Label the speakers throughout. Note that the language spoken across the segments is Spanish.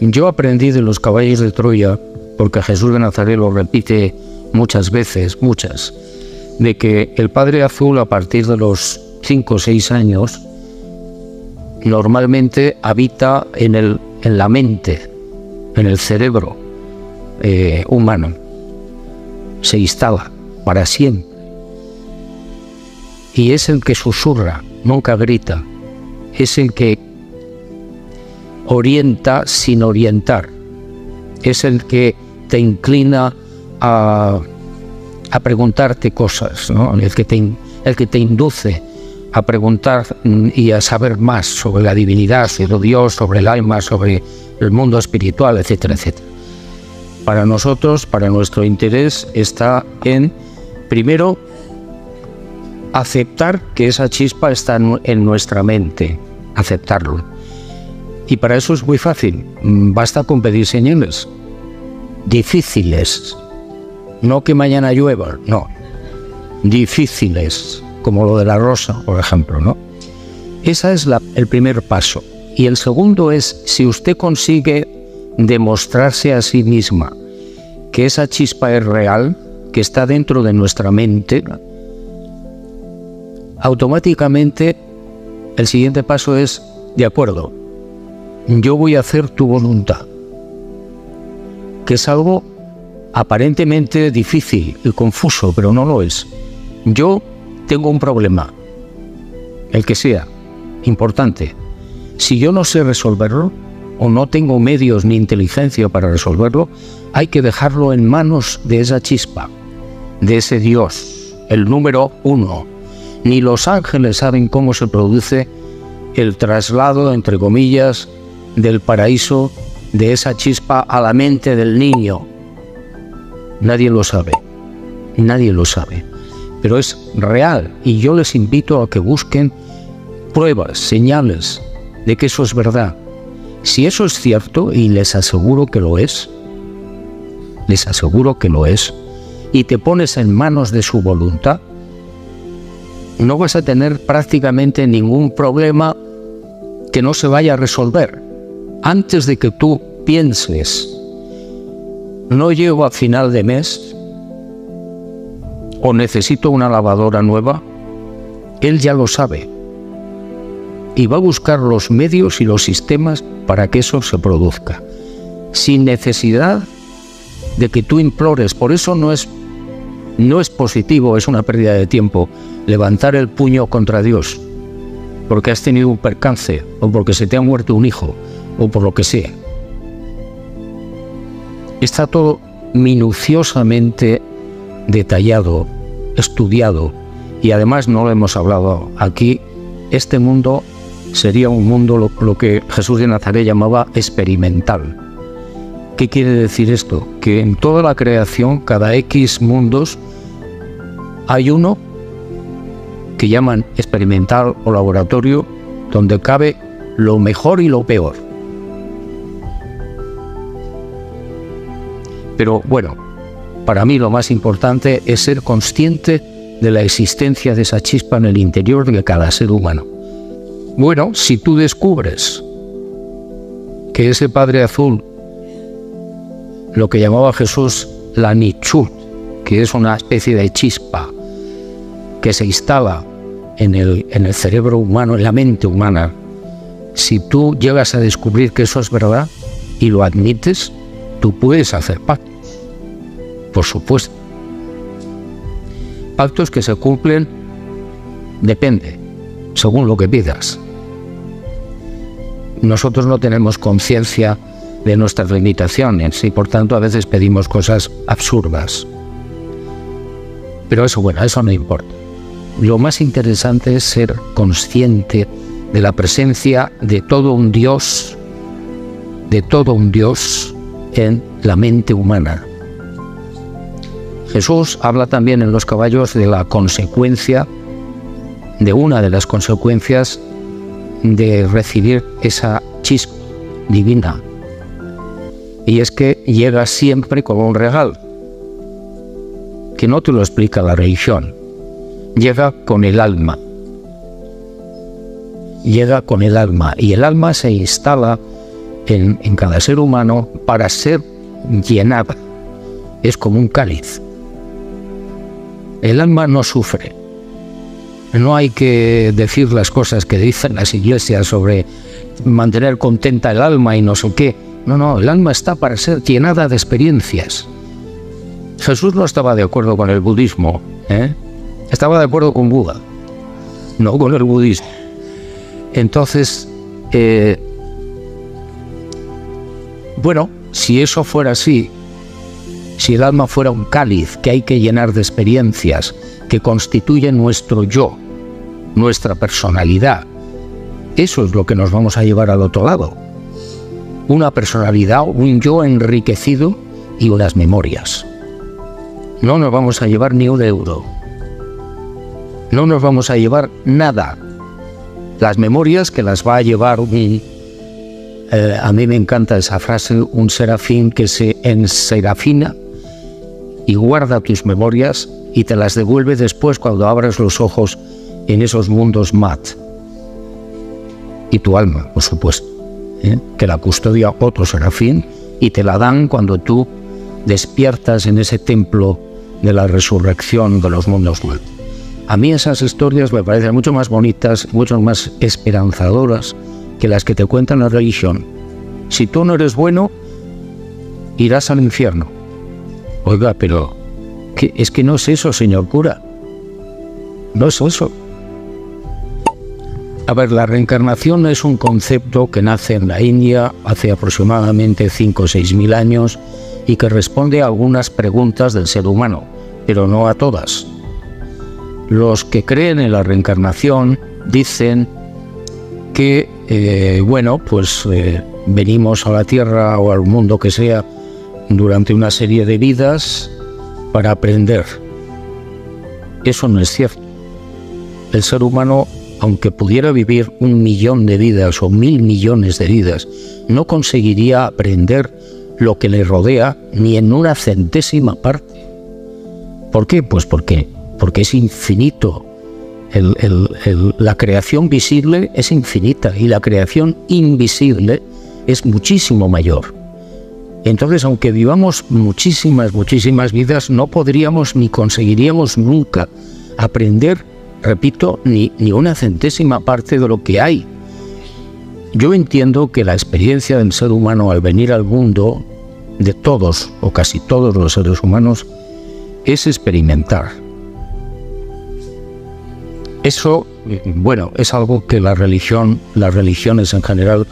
Speaker 1: Yo aprendí de los caballos de Troya, porque Jesús de Nazaret lo repite muchas veces, de que el Padre Azul a partir de los 5 o 6 años normalmente habita en la mente, en el cerebro humano, se instala para siempre y es el que susurra, nunca grita, es el que orienta sin orientar, es el que te inclina a preguntarte cosas, ¿no? el que te induce a preguntar y a saber más sobre la divinidad, sobre Dios, sobre el alma, sobre el mundo espiritual, etcétera, etcétera. Para nosotros, para nuestro interés, está en, primero, aceptar que esa chispa está en nuestra mente, aceptarlo. Y para eso es muy fácil, basta con pedir señales difíciles, no que mañana llueva, no, difíciles, como lo de la rosa, por ejemplo, ¿no? Ese es el primer paso. Y el segundo es, si usted consigue demostrarse a sí misma que esa chispa es real, que está dentro de nuestra mente, automáticamente el siguiente paso es, de acuerdo, yo voy a hacer tu voluntad, que es algo aparentemente difícil y confuso, pero no lo es. Yo tengo un problema, el que sea, importante. Si yo no sé resolverlo, o no tengo medios ni inteligencia para resolverlo, hay que dejarlo en manos de esa chispa, de ese Dios, el número 1. Ni los ángeles saben cómo se produce el traslado, entre comillas, del paraíso, de esa chispa a la mente del niño. Nadie lo sabe, pero es real y yo les invito a que busquen pruebas, señales de que eso es verdad. Si eso es cierto, y les aseguro que lo es, y te pones en manos de su voluntad, no vas a tener prácticamente ningún problema que no se vaya a resolver. Antes de que tú pienses, no llego a final de mes, o necesito una lavadora nueva, él ya lo sabe. Y va a buscar los medios y los sistemas para que eso se produzca, sin necesidad de que tú implores. Por eso no es positivo, es una pérdida de tiempo, levantar el puño contra Dios, porque has tenido un percance, o porque se te ha muerto un hijo, o por lo que sea. Está todo minuciosamente detallado, estudiado, y además no lo hemos hablado aquí. Este mundo sería un mundo lo que Jesús de Nazaret llamaba experimental. ¿Qué quiere decir esto? Que en toda la creación, cada X mundos, hay uno que llaman experimental o laboratorio, donde cabe lo mejor y lo peor. Pero bueno, para mí lo más importante es ser consciente de la existencia de esa chispa en el interior de cada ser humano. Bueno, si tú descubres que ese Padre Azul, lo que llamaba Jesús la nichut, que es una especie de chispa que se instala en el cerebro humano, en la mente humana, si tú llegas a descubrir que eso es verdad y lo admites, tú puedes hacer pactos, por supuesto. Pactos que se cumplen, depende, según lo que pidas. Nosotros no tenemos conciencia de nuestras limitaciones y por tanto a veces pedimos cosas absurdas. Pero eso, bueno, eso no importa. Lo más interesante es ser consciente de la presencia de todo un Dios en la mente humana. Jesús habla también en los caballos de la consecuencia, de una de las consecuencias de recibir esa chispa divina. Y es que llega siempre como un regalo, que no te lo explica la religión. Llega con el alma. Y el alma se instala en cada ser humano para ser llenada. Es como un cáliz. El alma no sufre. No hay que decir las cosas que dicen las iglesias sobre mantener contenta el alma y no sé qué. No, el alma está para ser llenada de experiencias. Jesús no estaba de acuerdo con el budismo, estaba de acuerdo con Buda, no con el budismo. Entonces, si eso fuera así, si el alma fuera un cáliz que hay que llenar de experiencias que constituyen nuestro yo, nuestra personalidad, eso es lo que nos vamos a llevar al otro lado. Una personalidad, un yo enriquecido y unas memorias. No nos vamos a llevar ni un euro. No nos vamos a llevar nada. Las memorias que las va a llevar a mí me encanta esa frase, un serafín que se enserafina y guarda tus memorias y te las devuelve después cuando abras los ojos en esos mundos mat. Y tu alma, por supuesto, que la custodia otro serafín y te la dan cuando tú despiertas en ese templo de la resurrección de los mundos muertos. A mí esas historias me parecen mucho más bonitas, mucho más esperanzadoras que las que te cuentan la religión. Si tú no eres bueno, irás al infierno. Oiga, pero es que no es eso, señor cura. No es eso. A ver, la reencarnación es un concepto que nace en la India hace aproximadamente 5 o 6 mil años y que responde a algunas preguntas del ser humano, pero no a todas. Los que creen en la reencarnación dicen que, venimos a la Tierra o al mundo que sea durante una serie de vidas para aprender. Eso no es cierto. El ser humano, aunque pudiera vivir 1 millón de vidas o 1.000 millones de vidas, no conseguiría aprender lo que le rodea ni en una centésima parte. ¿Por qué? Pues porque es infinito. La creación visible es infinita y la creación invisible es muchísimo mayor. Entonces, aunque vivamos muchísimas vidas, no podríamos ni conseguiríamos nunca aprender, repito, ni una centésima parte de lo que hay. Yo entiendo que la experiencia del ser humano al venir al mundo, de todos o casi todos los seres humanos, es experimentar. Eso, es algo que las religiones en general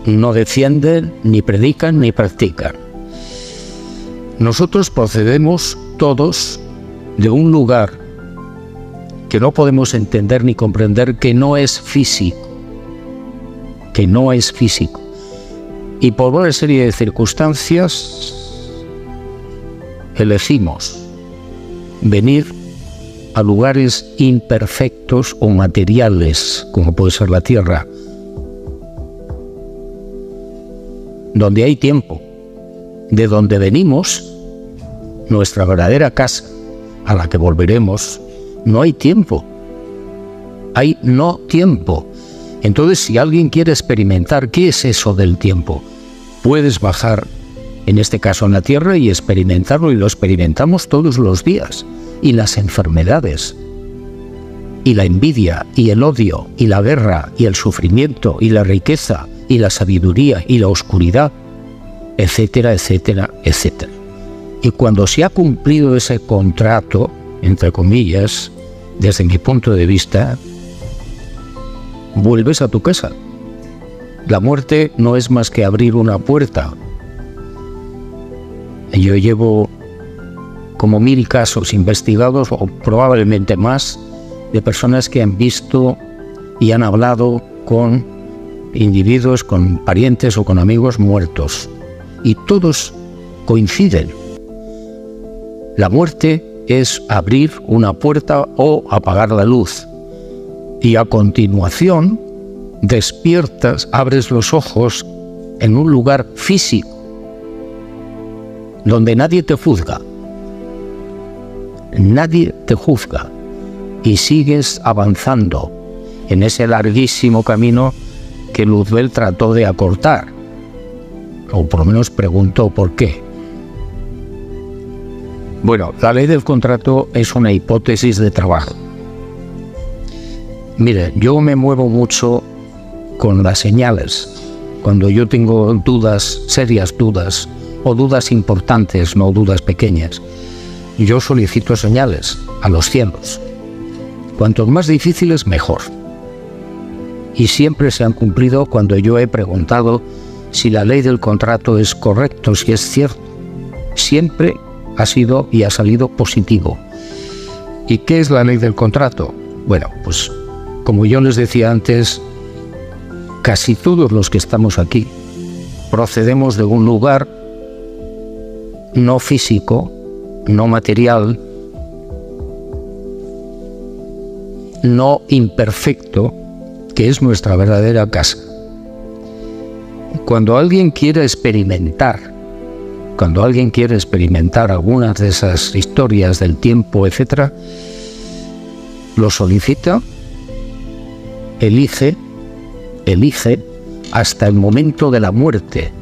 Speaker 1: no defienden, ni predican, ni practican. Nosotros procedemos todos de un lugar que no podemos entender ni comprender, que no es físico. Y por una serie de circunstancias elegimos venir a lugares imperfectos o materiales, como puede ser la Tierra, donde hay tiempo. De donde venimos, nuestra verdadera casa, a la que volveremos, no hay tiempo. Hay no tiempo. Entonces, si alguien quiere experimentar qué es eso del tiempo, puedes bajar, en este caso en la Tierra, y experimentarlo, y lo experimentamos todos los días. Y las enfermedades, y la envidia, y el odio, y la guerra, y el sufrimiento, y la riqueza, y la sabiduría, y la oscuridad, etcétera, etcétera, etcétera. Y cuando se ha cumplido ese contrato, entre comillas, desde mi punto de vista, vuelves a tu casa. La muerte no es más que abrir una puerta. Yo llevo como 1000 casos investigados, o probablemente más, de personas que han visto y han hablado con individuos, con parientes o con amigos muertos. Y todos coinciden. La muerte es abrir una puerta o apagar la luz. Y a continuación, despiertas, abres los ojos en un lugar físico, donde nadie te juzga. Nadie te juzga y sigues avanzando en ese larguísimo camino que Luzbel trató de acortar. o por lo menos pregunto por qué. Bueno, la ley del contrato es una hipótesis de trabajo. Mire, yo me muevo mucho con las señales. Cuando yo tengo dudas, serias dudas, o dudas importantes, no dudas pequeñas, yo solicito señales a los cielos. Cuantos más difíciles, mejor. Y siempre se han cumplido cuando yo he preguntado si la ley del contrato es correcta, si es cierto. Siempre ha sido y ha salido positivo. ¿Y qué es la ley del contrato? Bueno, pues como yo les decía antes, casi todos los que estamos aquí procedemos de un lugar no físico, no material, no imperfecto, que es nuestra verdadera casa. Cuando alguien quiere experimentar algunas de esas historias del tiempo, etc., lo solicita, elige hasta el momento de la muerte,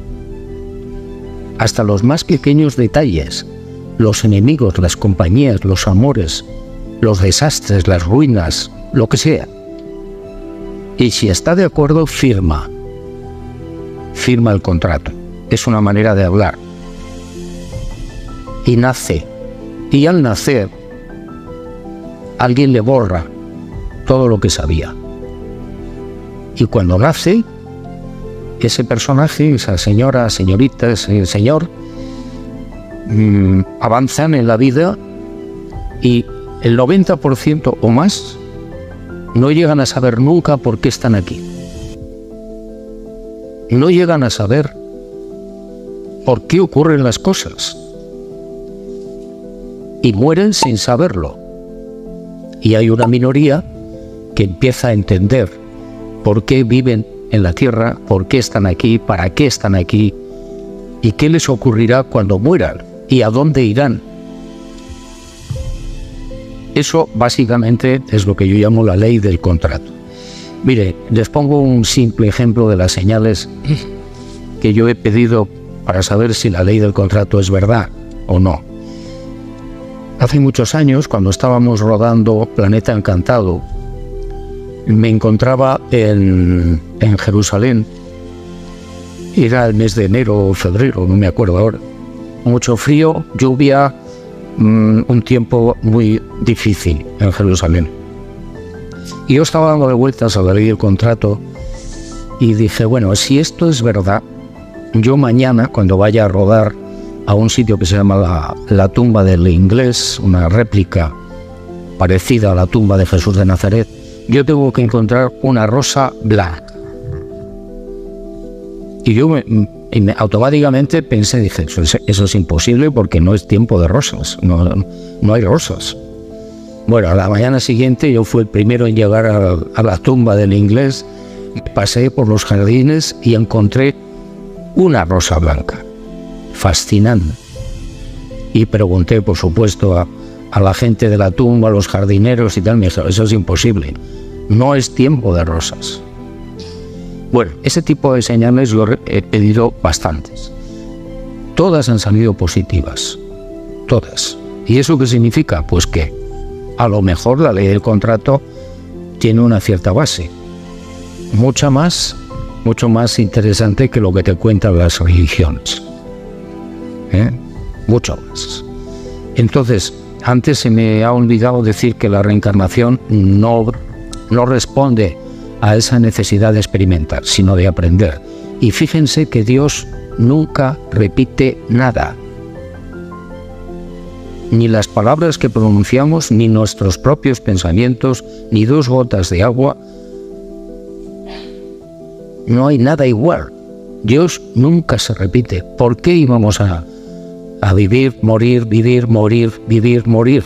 Speaker 1: hasta los más pequeños detalles, los enemigos, las compañías, los amores, los desastres, las ruinas, lo que sea. Y si está de acuerdo, firma el contrato. Es una manera de hablar. Y nace. Y al nacer, alguien le borra todo lo que sabía. Y cuando nace, ese personaje, esa señora, señorita, ese señor, avanzan en la vida y el 90% o más no llegan a saber nunca por qué están aquí. No llegan a saber por qué ocurren las cosas. Y mueren sin saberlo. Y hay una minoría que empieza a entender por qué viven en la tierra, por qué están aquí, para qué están aquí y qué les ocurrirá cuando mueran y a dónde irán. Eso básicamente es lo que yo llamo la ley del contrato. Mire, les pongo un simple ejemplo de las señales que yo he pedido para saber si la ley del contrato es verdad o no. Hace muchos años, cuando estábamos rodando Planeta Encantado, me encontraba en Jerusalén. Era el mes de enero o febrero, no me acuerdo ahora. Mucho frío, lluvia, un tiempo muy difícil en Jerusalén. Y yo estaba dando vueltas a la ley del contrato y dije, bueno, si esto es verdad, yo mañana, cuando vaya a rodar a un sitio que se llama la tumba del Inglés, una réplica parecida a la tumba de Jesús de Nazaret, yo tengo que encontrar una rosa blanca. Y yo automáticamente pensé, dije, eso es imposible porque no es tiempo de rosas, no hay rosas. Bueno, a la mañana siguiente yo fui el primero en llegar a la tumba del Inglés, pasé por los jardines y encontré una rosa blanca, fascinante. Y pregunté, por supuesto, a la gente de la tumba, a los jardineros y tal, me dijeron, eso es imposible, no es tiempo de rosas. Bueno, ese tipo de señales yo he pedido bastantes. Todas han salido positivas, todas. ¿Y eso qué significa? Pues que a lo mejor la ley del contrato tiene una cierta base, mucho más interesante que lo que te cuentan las religiones. Mucho más. Entonces, antes se me ha olvidado decir que la reencarnación no responde a esa necesidad de experimentar, sino de aprender. Y fíjense que Dios nunca repite nada. Ni las palabras que pronunciamos, ni nuestros propios pensamientos, ni 2 gotas de agua. No hay nada igual. Dios nunca se repite. ¿Por qué íbamos a vivir, morir, vivir, morir, vivir, morir?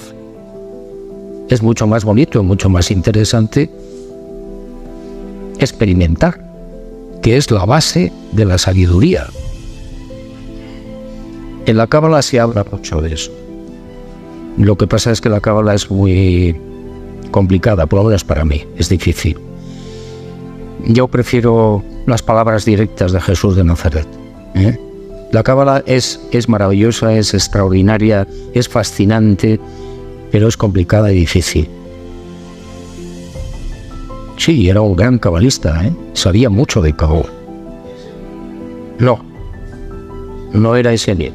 Speaker 1: Es mucho más bonito, mucho más interesante experimentar, que es la base de la sabiduría. En la Cábala se habla mucho de eso. Lo que pasa es que la Cábala es muy complicada, por lo menos para mí, es difícil. Yo prefiero las palabras directas de Jesús de Nazaret. La cábala es maravillosa, es extraordinaria, es fascinante, pero es complicada y difícil. Sí, era un gran cabalista, sabía mucho de cábala. No era esenios.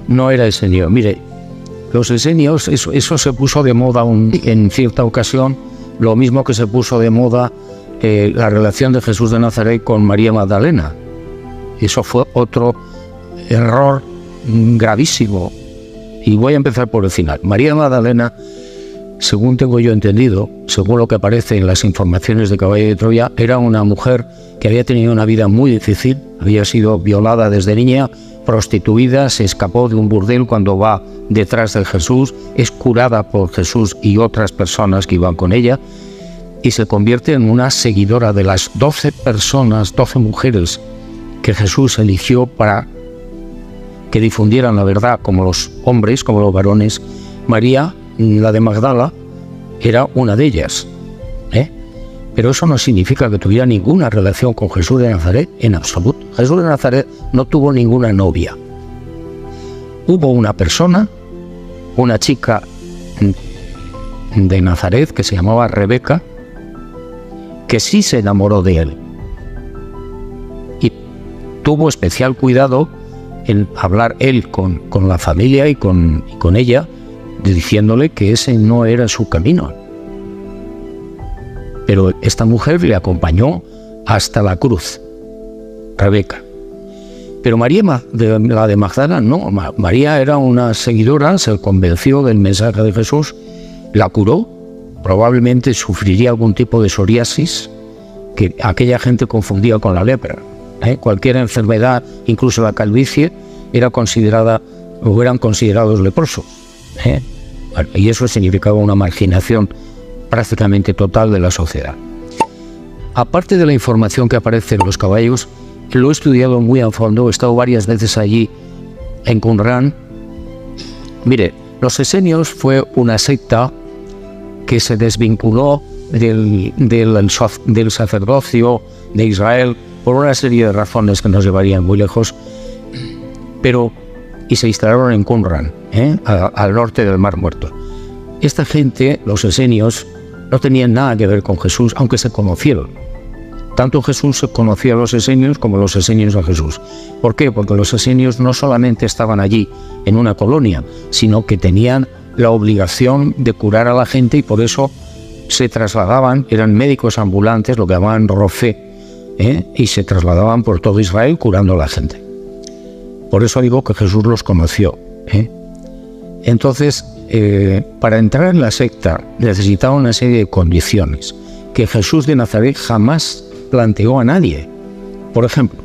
Speaker 1: No era esenios. Mire, los esenios, eso se puso de moda en cierta ocasión, lo mismo que se puso de moda la relación de Jesús de Nazaret con María Magdalena. Eso fue otro error gravísimo. Y voy a empezar por el final. María Magdalena, según tengo yo entendido, según lo que aparece en las informaciones de Caballo de Troya, era una mujer que había tenido una vida muy difícil, había sido violada desde niña, prostituida, se escapó de un burdel cuando va detrás de Jesús, es curada por Jesús y otras personas que iban con ella, y se convierte en una seguidora de las 12 mujeres que Jesús eligió para que difundieran la verdad, como los hombres, como los varones. María, la de Magdala, era una de ellas, Pero eso no significa que tuviera ninguna relación con Jesús de Nazaret, en absoluto. Jesús de Nazaret no tuvo ninguna novia. Hubo una persona, una chica de Nazaret que se llamaba Rebeca, que sí se enamoró de él. Y tuvo especial cuidado en hablar él con la familia y con ella, diciéndole que ese no era su camino. Pero esta mujer le acompañó hasta la cruz, Rebeca. Pero María, la de Magdala, no. María era una seguidora, se convenció del mensaje de Jesús, la curó, probablemente sufriría algún tipo de psoriasis, que aquella gente confundía con la lepra. Cualquier enfermedad, incluso la calvicie, era considerada, o eran considerados leprosos. Y eso significaba una marginación prácticamente total de la sociedad. Aparte de la información que aparece en los caballos, lo he estudiado muy a fondo, he estado varias veces allí en Qumran. Mire, los esenios fue una secta que se desvinculó del sacerdocio de Israel por una serie de razones que nos llevarían muy lejos, y se instalaron en Qumran, al norte del Mar Muerto. Esta gente, los esenios, no tenían nada que ver con Jesús, aunque se conocieron. Tanto Jesús se conocía a los esenios como los esenios a Jesús. ¿Por qué? Porque los esenios no solamente estaban allí en una colonia, sino que tenían la obligación de curar a la gente, y por eso se trasladaban, eran médicos ambulantes, lo que llamaban rofé, y se trasladaban por todo Israel curando a la gente. Por eso digo que Jesús los conoció. Entonces, para entrar en la secta necesitaba una serie de condiciones que Jesús de Nazaret jamás planteó a nadie. Por ejemplo,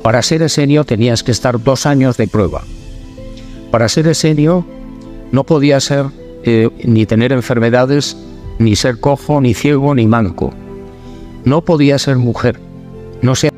Speaker 1: para ser esenio tenías que estar 2 años de prueba. Para ser esenio no podía ser ni tener enfermedades, ni ser cojo, ni ciego, ni manco. No podía ser mujer. No se